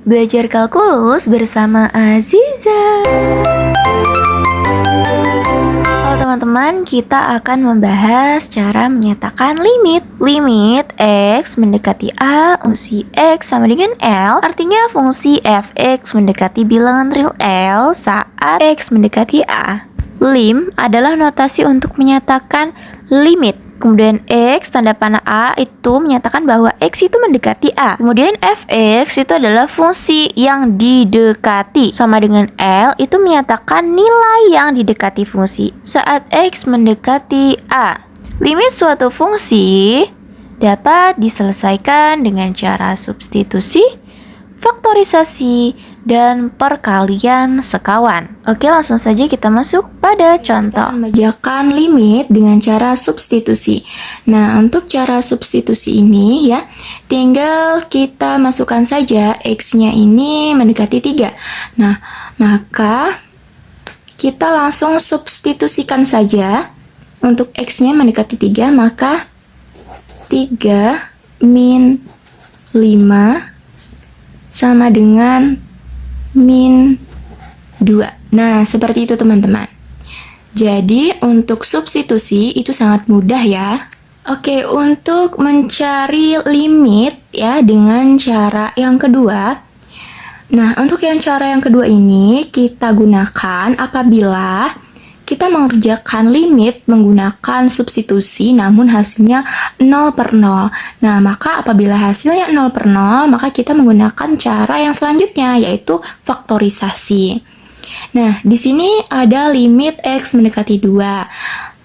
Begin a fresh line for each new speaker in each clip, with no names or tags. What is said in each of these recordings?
Belajar kalkulus bersama Aziza. Halo teman-teman, kita akan membahas cara menyatakan limit. Limit X mendekati A, fungsi X sama dengan L. Artinya fungsi fx mendekati bilangan real L saat X mendekati A. Lim adalah notasi untuk menyatakan limit. Kemudian X tanda panah A itu menyatakan bahwa X itu mendekati A. Kemudian fx itu adalah fungsi yang didekati. Sama dengan L itu menyatakan nilai yang didekati fungsi saat X mendekati A. Limit suatu fungsi dapat diselesaikan dengan cara substitusi, faktorisasi, dan perkalian sekawan. Oke, langsung saja kita masuk pada contoh. Kita mengerjakan limit dengan cara substitusi. Nah, untuk cara substitusi ini ya, tinggal kita masukkan saja X-nya ini mendekati 3. Nah, maka kita langsung substitusikan saja. Untuk X-nya mendekati 3, maka 3 min 5 sama dengan min 2. Nah, seperti itu teman-teman. Jadi, untuk substitusi itu sangat mudah ya. Oke, untuk mencari limit ya dengan cara yang kedua. Nah, untuk yang cara yang kedua ini kita gunakan apabila kita mengerjakan limit menggunakan substitusi namun hasilnya 0/0. Nah, maka apabila hasilnya 0/0, maka kita menggunakan cara yang selanjutnya yaitu faktorisasi. Nah, di sini ada limit X mendekati 2.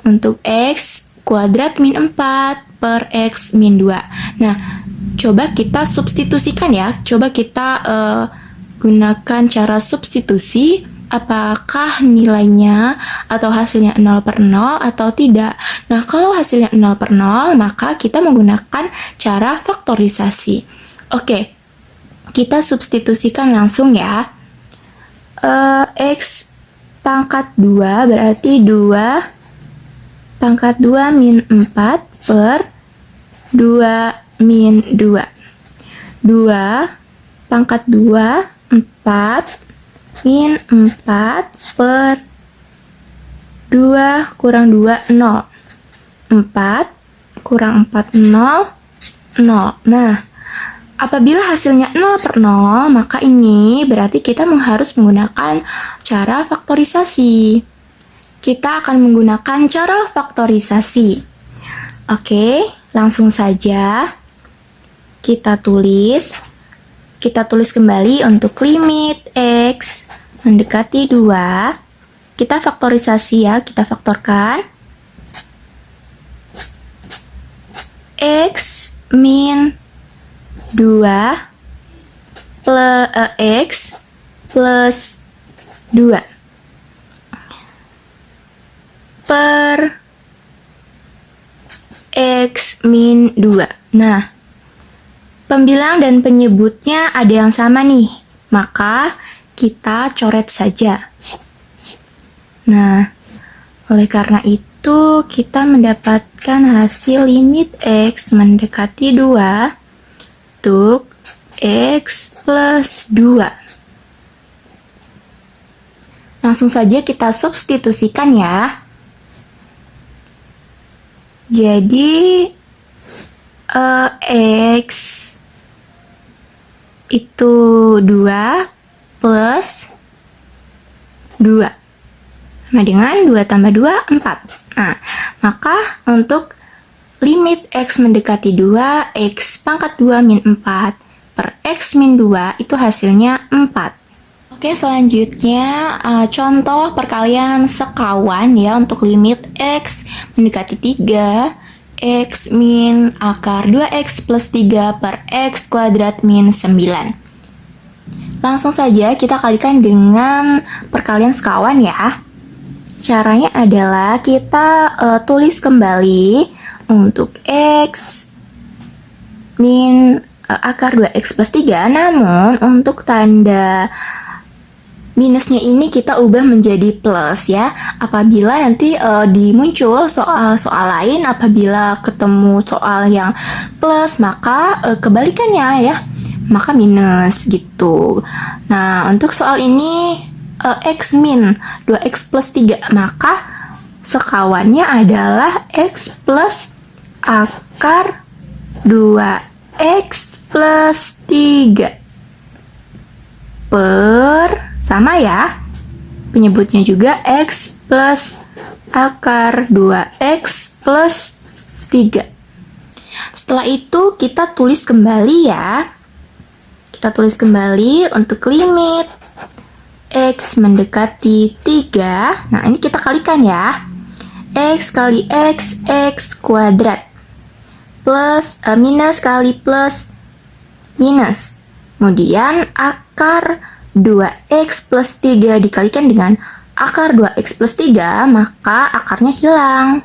Untuk X kuadrat min 4 per X min 2. Nah, coba kita substitusikan ya. Coba kita gunakan cara substitusi. Apakah nilainya atau hasilnya 0/0 atau tidak. Nah, kalau hasilnya 0/0, maka kita menggunakan cara faktorisasi. Oke, kita substitusikan langsung ya. X pangkat 2 berarti 2 pangkat 2 min 4 per 2 min 2. 2 pangkat 2, 4 min 4 per 2 kurang 2, 0. 4 kurang 4, 0, 0. Nah, apabila hasilnya 0/0, maka ini berarti kita harus menggunakan cara faktorisasi. Kita akan menggunakan cara faktorisasi. Oke, langsung saja kita tulis. Kita tulis kembali untuk limit X mendekati 2. Kita faktorisasi ya, kita faktorkan. X min 2 plus X plus 2 per X min 2. Nah, pembilang dan penyebutnya ada yang sama nih, maka kita coret saja. Nah, oleh karena itu kita mendapatkan hasil limit X mendekati 2 untuk X plus 2. Langsung saja kita substitusikan ya. Jadi X itu 2 plus 2 sama dengan 2 tambah 2, 4. Nah, maka untuk limit X mendekati 2, X pangkat 2 min 4 per X min 2 itu hasilnya 4. Oke, selanjutnya contoh perkalian sekawan ya untuk limit X mendekati 3, X min akar 2X plus 3 per X kuadrat min 9. Langsung saja kita kalikan dengan perkalian sekawan ya. Caranya adalah kita tulis kembali untuk X min akar 2X plus 3, namun untuk tanda minusnya ini kita ubah menjadi plus ya. Apabila nanti dimuncul soal-soal lain, apabila ketemu soal yang plus, maka kebalikannya ya. maka minus gitu. Nah, untuk soal ini X min 2X plus 3, maka sekawannya adalah X plus akar 2X plus 3 per, sama ya, penyebutnya juga X plus akar 2X plus 3. Setelah itu kita tulis kembali ya. Kita tulis kembali untuk limit X mendekati 3. Nah, ini kita kalikan ya. X kali X, X kuadrat. Plus, minus kali plus, minus. Kemudian akar 2X plus 3 dikalikan dengan akar 2X plus 3, maka akarnya hilang.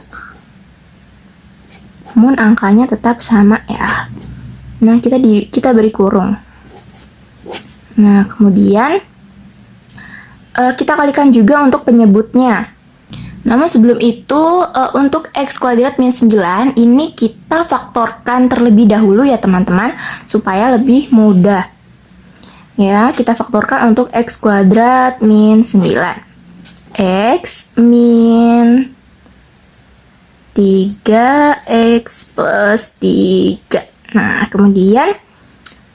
Namun angkanya tetap sama ya. Nah, kita beri kurung. Nah, kemudian kita kalikan juga untuk penyebutnya. Namun sebelum itu, untuk X kuadrat min 9, ini kita faktorkan terlebih dahulu ya teman-teman, supaya lebih mudah. Ya, kita faktorkan untuk X kuadrat min 9. X min 3X plus 3. Nah, kemudian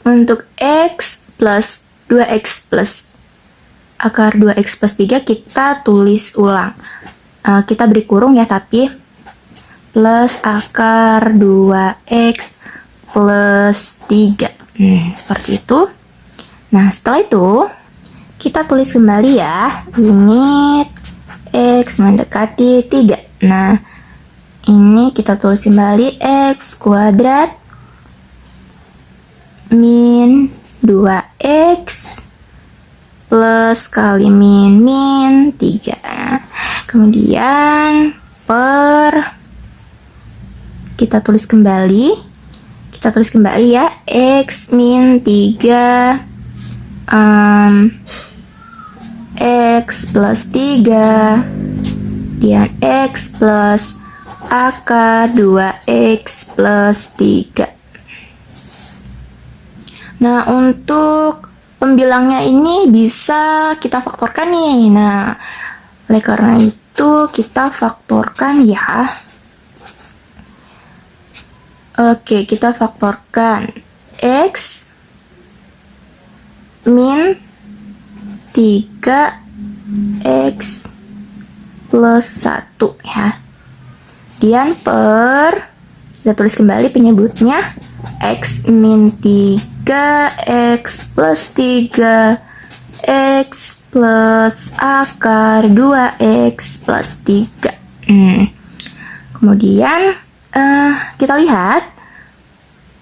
untuk X plus 2X plus akar 2X plus 3 kita tulis ulang. Kita beri kurung ya, tapi plus akar 2X plus 3. Seperti itu. Nah, setelah itu kita tulis kembali ya, limit X mendekati 3. Nah, ini kita tulis kembali X kuadrat min 2X plus kali min 3. Kemudian per, kita tulis kembali ya, X min 3 X plus 3 dan X plus akar 2X plus 3. Nah, untuk pembilangnya ini bisa kita faktorkan nih. Nah, oleh karena itu kita faktorkan ya. Oke, kita faktorkan X min 3X plus 1 ya. Kemudian per, kita tulis kembali penyebutnya X min 3X plus 3 X plus akar 2X plus 3. Kemudian kita lihat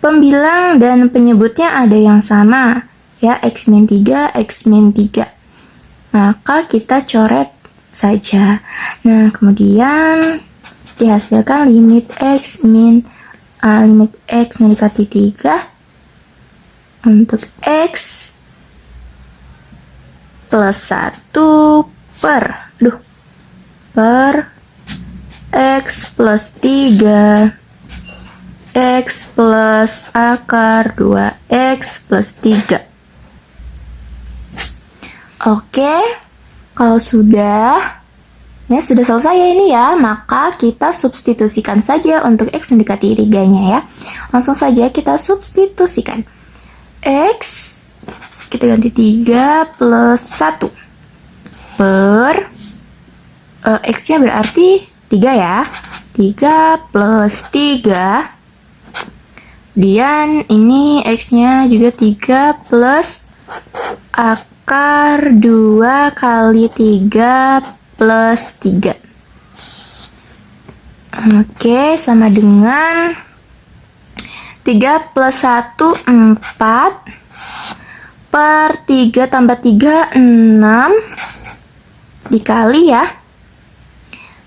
pembilang dan penyebutnya ada yang sama ya, X min 3, X min 3. Maka kita coret saja. Nah, kemudian dihasilkan limit X mendekati 3 untuk X plus 1 per X plus 3 X plus akar 2X plus 3. Oke, kalau sudah selesai ya ini ya, maka kita substitusikan saja untuk X mendekati 3-nya ya. Langsung saja kita substitusikan. X, kita ganti 3 plus 1 per X-nya berarti 3 ya. 3 plus 3. Kemudian ini X-nya juga 3 plus akar 2 kali 3 plus 3. Oke, sama dengan 3 plus 1, 4 per 3 tambah 3, 6 dikali ya.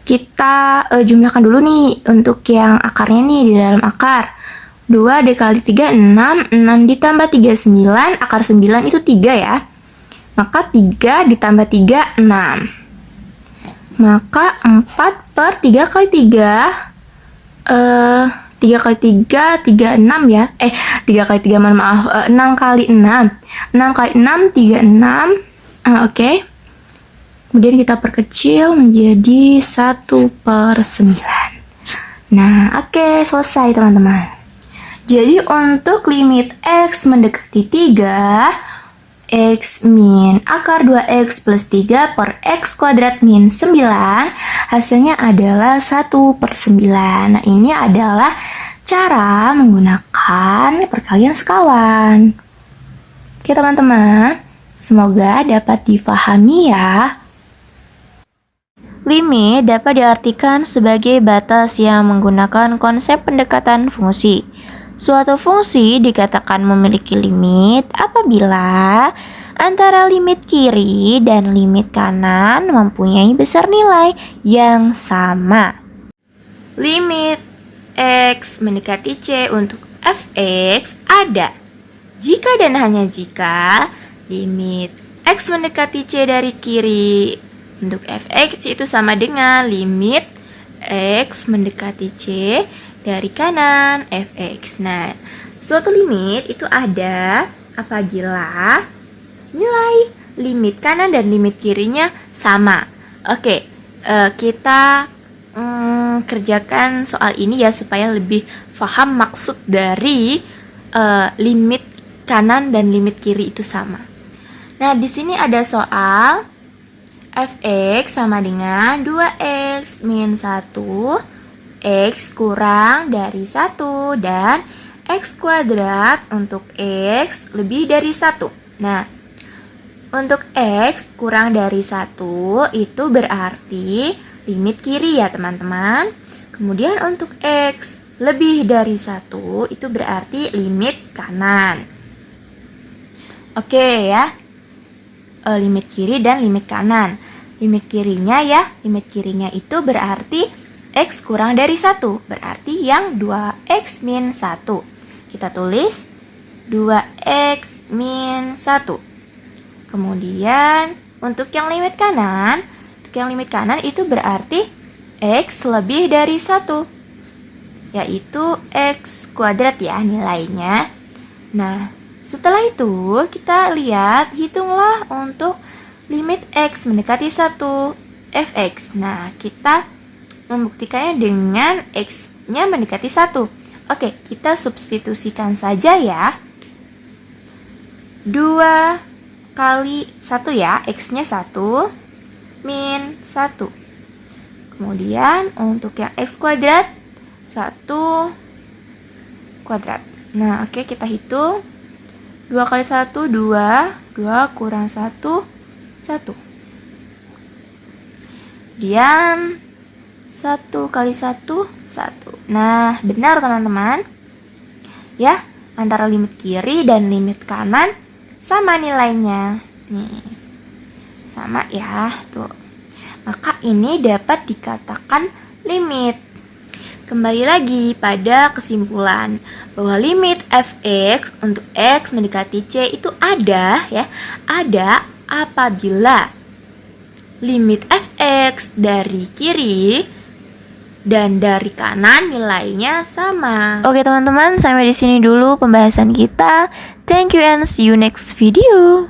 Kita jumlahkan dulu nih untuk yang akarnya nih di dalam akar. 2 dikali 3, 6. 6 ditambah 3, 9. Akar 9 itu 3 ya. Maka 3 ditambah 3, 6. Maka 4 per 3 kali 3, 3 kali 3, 36 ya. 3 kali 3, mohon maaf, 6 kali 6. 6 kali 6, 36. Oke. Kemudian kita perkecil menjadi 1/9. Nah, oke, selesai teman-teman. Jadi untuk limit X mendekati 3, X min akar 2X plus 3 per X kuadrat min 9, hasilnya adalah 1/9. Nah, ini adalah cara menggunakan perkalian sekawan. Oke teman-teman, semoga dapat difahami ya. Limit dapat diartikan sebagai batas yang menggunakan konsep pendekatan fungsi. Suatu fungsi dikatakan memiliki limit apabila antara limit kiri dan limit kanan mempunyai besar nilai yang sama. Limit X mendekati C untuk fx ada jika dan hanya jika limit X mendekati C dari kiri untuk fx itu sama dengan limit X mendekati C dari kanan fx. Nah, suatu limit itu ada apabila nilai limit kanan dan limit kirinya sama. Oke, kita kerjakan soal ini ya supaya lebih paham maksud dari limit kanan dan limit kiri itu sama. Nah, di sini ada soal fx sama dengan 2x min 1, x kurang dari 1, dan x kuadrat untuk x lebih dari 1. Nah, untuk x kurang dari 1 itu berarti limit kiri ya teman-teman. Kemudian untuk x lebih dari 1 itu berarti limit kanan. Oke ya, limit kiri dan limit kanan. Limit kirinya ya, limit kirinya itu berarti x kurang dari 1, berarti yang 2x min 1. Kita tulis 2x min 1. Kemudian untuk yang limit kanan, itu berarti x lebih dari 1, yaitu x kuadrat ya nilainya. Nah, setelah itu kita lihat, hitunglah untuk limit X mendekati 1 fx. Nah, kita membuktikannya dengan X-nya mendekati 1. Oke, kita substitusikan saja ya. 2 kali 1 ya, X-nya 1 min 1. Kemudian untuk yang X kuadrat 1 kuadrat. Nah, oke, kita hitung. 2 kali 1, 2. 2 kurang 1, 1. Kemudian 1 kali 1, 1. Nah, benar teman-teman. Ya, antara limit kiri dan limit kanan sama nilainya. Nih, sama ya, tuh. Maka ini dapat dikatakan limit. Kembali lagi pada kesimpulan bahwa limit fx untuk x mendekati C itu ada ya, ada apabila limit fx dari kiri dan dari kanan nilainya sama. Oke teman-teman, sampai di sini dulu pembahasan kita. Thank you and see you next video.